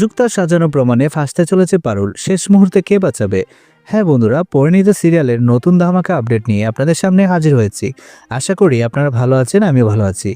যুক্তা সাজানো প্রমাণে ফাঁসতে চলেছে পারুল, শেষ মুহূর্তে কে বাঁচাবে? হ্যাঁ বন্ধুরা, পরিণীতা সিরিয়ালের নতুন ধামাকা আপডেট নিয়ে আপনাদের সামনে হাজির হয়েছি। আশা করি আপনারা ভালো আছেন, আমিও ভালো আছি।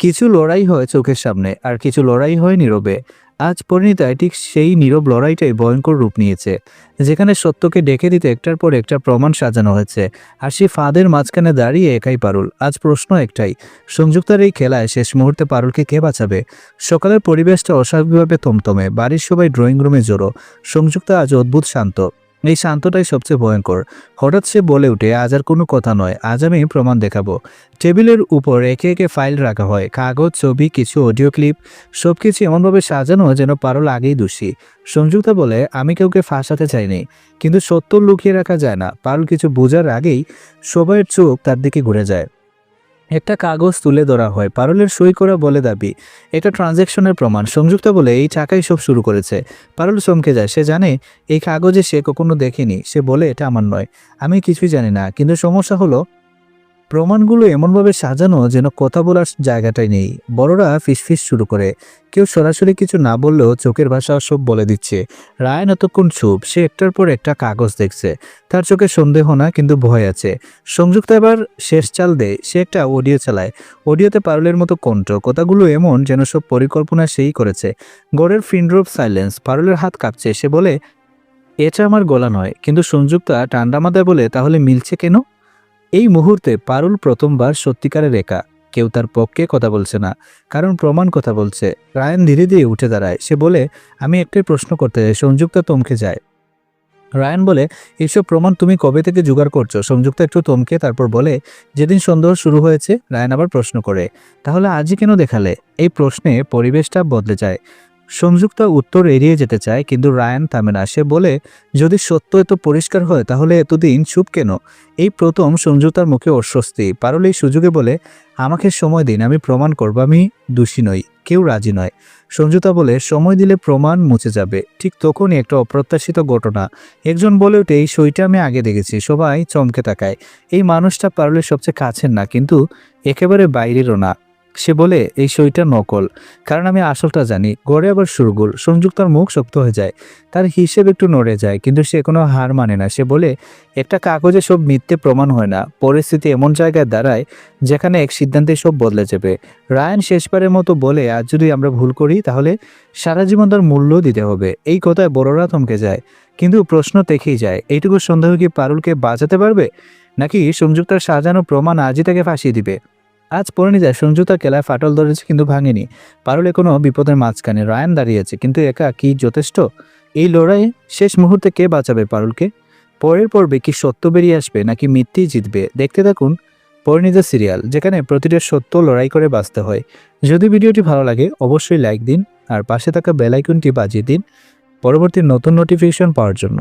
কিছু লড়াই হয় চোখের সামনে, আর কিছু লড়াই হয় নীরবে। আজ পরিণীতায় ঠিক সেই নীরব লড়াইটাই ভয়ঙ্কর রূপ নিয়েছে, যেখানে সত্যকে ডেকে দিতে একটার পর একটা প্রমাণ সাজানো হয়েছে, আর সেই ফাঁদের মাঝখানে দাঁড়িয়ে একাই পারুল। আজ প্রশ্ন একটাই, সংযুক্তার এই খেলায় শেষ মুহূর্তে পারুলকে কে বাঁচাবে? সকালের পরিবেশটা অস্বাভাবিকভাবে থমথমে, বাড়ির সবাই ড্রয়িং রুমে জড়ো। সংযুক্তা আজ অদ্ভুত শান্ত। এই শান্তটাই সবচেয়ে ভয়ঙ্কর। হঠাৎ সে বলে উঠে, আজ আর কোনো কথা নয়, আজ আমি প্রমাণ দেখাবো। টেবিলের উপর একে একে ফাইল রাখা হয়, কাগজ, ছবি, কিছু অডিও ক্লিপ, সবকিছু এমনভাবে সাজানো যেন পারুল আগেই দোষী। সংযুক্তা বলে, আমি কাউকে ফাঁসাতে চাইনি, কিন্তু সত্য লুকিয়ে রাখা যায় না। পারুল কিছু বোঝার আগেই সবাইয়ের চোখ তার দিকে ঘুরে যায়। একটা কাগজ তুলে ধরা হয়, পারুলের সই করা বলে দাবি এটা ট্রানজ্যাকশনের প্রমাণ। সংযুক্তা বলে, এই টাকাই সব শুরু করেছে। পারুল চমকে যায়, সে জানে এই কাগজে সে কখনো দেখেনি। সে বলে, এটা আমার নয়, আমি কিছুই জানি না। কিন্তু সমস্যা হলো, প্রমাণগুলো এমনভাবে সাজানো যেন কথা বলার জায়গাটাই নেই। বড়রা ফিসফিস শুরু করে, কেউ সরাসরি কিছু না বললেও চোখের ভাষা সব বলে দিচ্ছে। রায়ান এতক্ষণ চুপ, সে একটার পর একটা কাগজ দেখছে। তার চোখে সন্দেহ না, কিন্তু ভয় আছে। সংযুক্ত এবার শেষ চাল দেয়, সে একটা অডিও চালায়। অডিওতে পারুলের মতো কণ্ঠ, কথাগুলো এমন যেন সব পরিকল্পনা সেই করেছে। গড়ের ফিনড্রপ সাইলেন্স, পারুলের হাত কাঁপছে। সে বলে, এটা আমার গলা নয়। কিন্তু সংযুক্তা ঠান্ডা মাথায় বলে, তাহলে মিলছে কেন? এই মুহূর্তে পারুল প্রথমবার সত্যিকারের একা। কেউ তার পক্ষে কথা বলছে না, কারণ প্রমাণ কথা বলছে। রায়ান ধীরে ধীরে উঠে দাঁড়ায়, সে বলে, আমি একটাই প্রশ্ন করতে চাই। সংযুক্তা থমকে যায়। রায়ান বলে, এইসব প্রমাণ তুমি কবে থেকে জোগাড় করছো? সংযুক্তা একটু থমকে তারপর বলে, যেদিন সন্দেহ শুরু হয়েছে। রায়ান আবার প্রশ্ন করে, তাহলে আজই কেন দেখালে? এই প্রশ্নে পরিবেশটা বদলে যায়। সংযুক্তা উত্তর এড়িয়ে যেতে চায়, কিন্তু রায়ান থামে না। সে বলে, যদি সত্য এত পরিষ্কার হয় তাহলে এতদিন চুপ কেন? এই প্রথম সংযুক্তার মুখে অস্বস্তি। পারুল এই সুযোগে বলে, আমাকে সময় দিন, আমি প্রমাণ করব আমি দোষী নই। কেউ রাজি নয়। সংযুক্তা বলে, সময় দিলে প্রমাণ মুছে যাবে। ঠিক তখনই একটা অপ্রত্যাশিত ঘটনা। একজন বলে ওঠে, এই সইটা আমি আগে দেখেছি। সবাই চমকে তাকায়। এই মানুষটা পারুলের সবচেয়ে কাছের না, কিন্তু একেবারে বাইরেরও না। সে বলে, এই সইটা নকল, কারণ আমি আসলটা জানি। গড়ে আবার সুরগুল। সংযুক্তার মুখ শক্ত হয়ে যায়, তার হিসেব একটু নড়ে যায়, কিন্তু সে কোনো হার মানে না। সে বলে, একটা কাগজে সব মিথ্যে প্রমাণ হয় না। পরিস্থিতি এমন জায়গায় দাঁড়ায় যেখানে এক সিদ্ধান্তে সব বদলে যাবে। রায়ান শেষবারের মতো বলে, আজ যদি আমরা ভুল করি তাহলে সারা জীবন তার মূল্য দিতে হবে। এই কথায় বড়রা থমকে যায়, কিন্তু প্রশ্ন থেকেই যায়, এইটুকু সন্দেহ কি পারুলকে বাঁচাতে পারবে, নাকি সংযুক্তার সাজানো প্রমাণ আজই তাকে ফাঁসিয়ে দিবে? আজ পরিণীতা সংযুক্তার কেলায় ফাটল ধরেছে, কিন্তু ভাঙেনি। পারুল কোনো বিপদের মাঝখানে, রায়ান দাঁড়িয়েছে, কিন্তু একা কি যথেষ্ট? এই লড়াইয়ে শেষ মুহূর্তে কে বাঁচাবে পারুলকে? পরের পর্বে কি সত্য বেরিয়ে আসবে, নাকি মিথ্যেই জিতবে? দেখতে থাকুন পরিণীতা সিরিয়াল, যেখানে প্রতিটা সত্য লড়াই করে বাঁচতে হয়। যদি ভিডিওটি ভালো লাগে অবশ্যই লাইক দিন, আর পাশে থাকা বেল আইকনটি বাজিয়ে দিন পরবর্তী নতুন নোটিফিকেশন পাওয়ার জন্য।